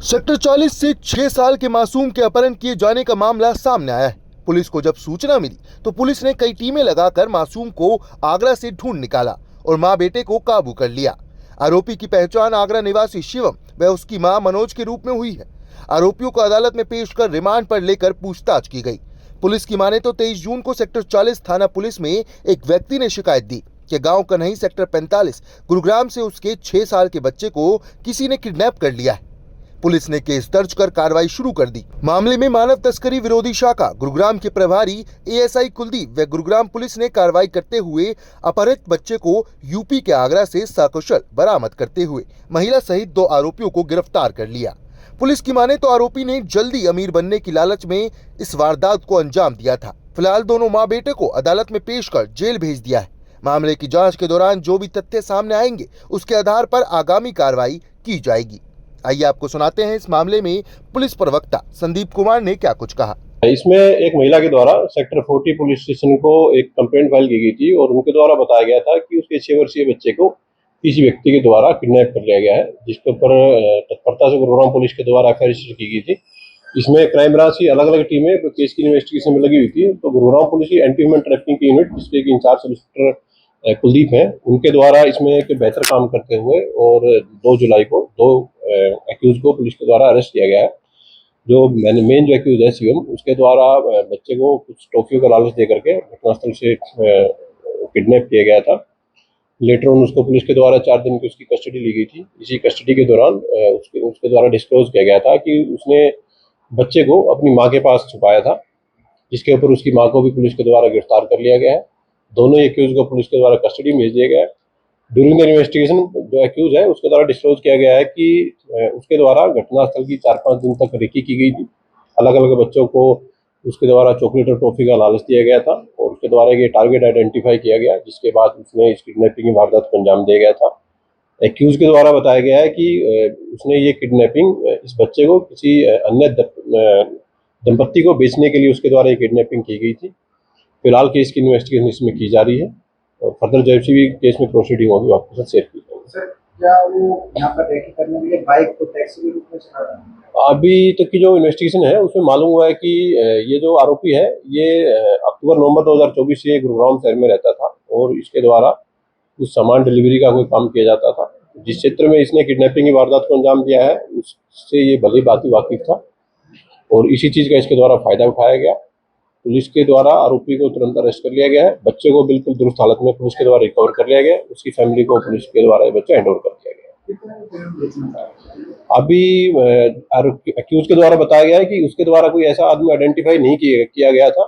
Sector 40 से 6 साल के मासूम के अपहरण किए जाने का मामला सामने आया है। पुलिस को जब सूचना मिली तो पुलिस ने कई टीमें लगाकर मासूम को आगरा से ढूंढ निकाला और मां बेटे को काबू कर लिया। आरोपी की पहचान आगरा निवासी शिवम व उसकी मां मनोज के रूप में हुई है। आरोपियों को अदालत में पेश कर रिमांड पर लेकर पूछताछ की गई। पुलिस की माने तो 23 जून को सेक्टर 40 थाना पुलिस में एक व्यक्ति ने शिकायत दी कि गांव कन्हई सेक्टर 45 गुरुग्राम से उसके 6 साल के बच्चे को किसी ने किडनैप कर लिया है। पुलिस ने केस दर्ज कर कार्रवाई शुरू कर दी। मामले में मानव तस्करी विरोधी शाखा गुरुग्राम के प्रभारी एएसआई कुलदीप व गुरुग्राम पुलिस ने कार्रवाई करते हुए अपहृत बच्चे को यूपी के आगरा से सकुशल बरामद करते हुए महिला सहित 2 आरोपियों को गिरफ्तार कर लिया। पुलिस की माने तो आरोपी ने जल्दी अमीर बनने की लालच में इस वारदात को अंजाम दिया था। फिलहाल दोनों माँ बेटे को अदालत में पेश कर जेल भेज दिया है। मामले की जांच के दौरान जो भी तथ्य सामने आएंगे उसके आधार पर आगामी कार्रवाई की जाएगी। आइए आपको सुनाते हैं इस मामले में पुलिस प्रवक्ता संदीप कुमार ने क्या कुछ कहा। इसमें एक महिला के द्वारा सेक्टर 40 पुलिस स्टेशन को एक कंप्लेंट फाइल की गई थी और उनके द्वारा बताया गया था कि उसके 6 वर्षीय बच्चे को किसी व्यक्ति के द्वारा किडनैप कर लिया गया है, जिसके ऊपर तत्परता से गुरुग्राम पुलिस के द्वारा एफआईआर रजिस्टर की गई थी। इसमें क्राइम ब्रांच की अलग अलग टीमें केस की इन्वेस्टिगेशन में लगी हुई थी। तो गुरुग्राम पुलिस की एंटी ह्यूमन ट्रैफिकिंग की यूनिट, जिसके इंचार्ज सब इंस्पेक्टर कुलदीप हैं, उनके द्वारा इसमें एक बेहतर काम करते हुए और 2 जुलाई को 2 एक्यूज को पुलिस के द्वारा अरेस्ट किया गया है। जो मेन जो एक्यूज है शिवम, उसके द्वारा बच्चे को कुछ टॉफियों का लालच दे करके घटनास्थल से किडनैप किया गया था। लेटर ऑन उसको पुलिस के द्वारा 4 दिन की उसकी कस्टडी ली गई थी। इसी कस्टडी के दौरान उसके द्वारा डिस्क्लोज किया गया था कि उसने बच्चे को अपनी माँ के पास छुपाया था, जिसके ऊपर उसकी माँ को भी पुलिस के द्वारा गिरफ्तार कर लिया गया है। दोनों एक्यूज को पुलिस के द्वारा कस्टडी में भेज दिया गया है। ड्यूरिंग द इन्वेस्टिगेशन जो एक्यूज है उसके द्वारा डिस्क्लोज किया गया है कि उसके द्वारा घटनास्थल की 4-5 दिन तक रेकी की गई थी। अलग अलग बच्चों को उसके द्वारा चॉकलेट और टॉफी का लालच दिया गया था और उसके द्वारा ये टारगेट आइडेंटिफाई किया गया, जिसके बाद उसने इस किडनैपिंग की वारदात को अंजाम दिया गया था। एक्यूज के द्वारा बताया गया है कि उसने ये किडनैपिंग इस बच्चे को किसी अन्य दंपत्ति को बेचने के लिए उसके द्वारा ये किडनैपिंग की गई थी। फिलहाल केस की इन्वेस्टिगेशन इसमें की जा रही है और फर्दर जैसी भी केस में प्रोसीडिंग होगी आपके साथ शेयर की जाएगी। सर, क्या वो यहाँ पर रेकी करने के लिए बाइक को टैक्सी के रूप में चला रहा है? अभी तक की जो इन्वेस्टिगेशन है उसमें मालूम हुआ है कि ये जो आरोपी है ये अक्टूबर-नवंबर 2024 से गुरुग्राम शहर में रहता था और इसके द्वारा कुछ सामान डिलीवरी का कोई काम किया जाता था। जिस क्षेत्र में इसने किडनैपिंग की वारदात को अंजाम दिया है उससे ये भली भांति वाकिफ था और इसी चीज़ का इसके द्वारा फायदा उठाया गया। पुलिस के द्वारा आरोपी को तुरंत अरेस्ट कर लिया गया है। बच्चे को बिल्कुल दुरुस्त हालत में पुलिस के द्वारा रिकवर कर लिया गया। उसकी फैमिली को पुलिस के द्वारा ये बच्चा हैंड ओवर कर दिया गया। अभी एक्यूज के द्वारा बताया गया है कि उसके द्वारा कोई ऐसा आदमी आइडेंटिफाई नहीं किया गया था।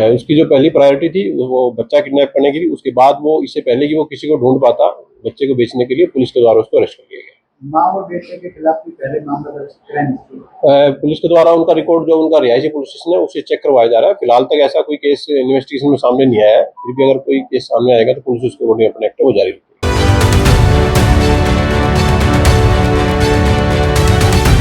उसकी जो पहली प्रायोरिटी थी वो बच्चा किडनैप करने की थी। उसके बाद वो इससे पहले कि वो किसी को ढूंढ पाता बच्चे को बेचने के लिए, पुलिस के द्वारा उसको अरेस्ट कर लिया गया। माँ और बेटे के खिलाफ भी पहले मामला दर्ज पुलिस के द्वारा उनका रिकॉर्ड जो उनका रिहायशी पुलिस स्टेशन है उसे चेक करवाया जा रहा है। फिलहाल तक ऐसा कोई केस इन्वेस्टिगेशन में सामने नहीं आया है। फिर भी अगर कोई केस सामने आएगा तो पुलिस उसके अकॉर्डिंग अपने एक्ट वो जारी रखेगी।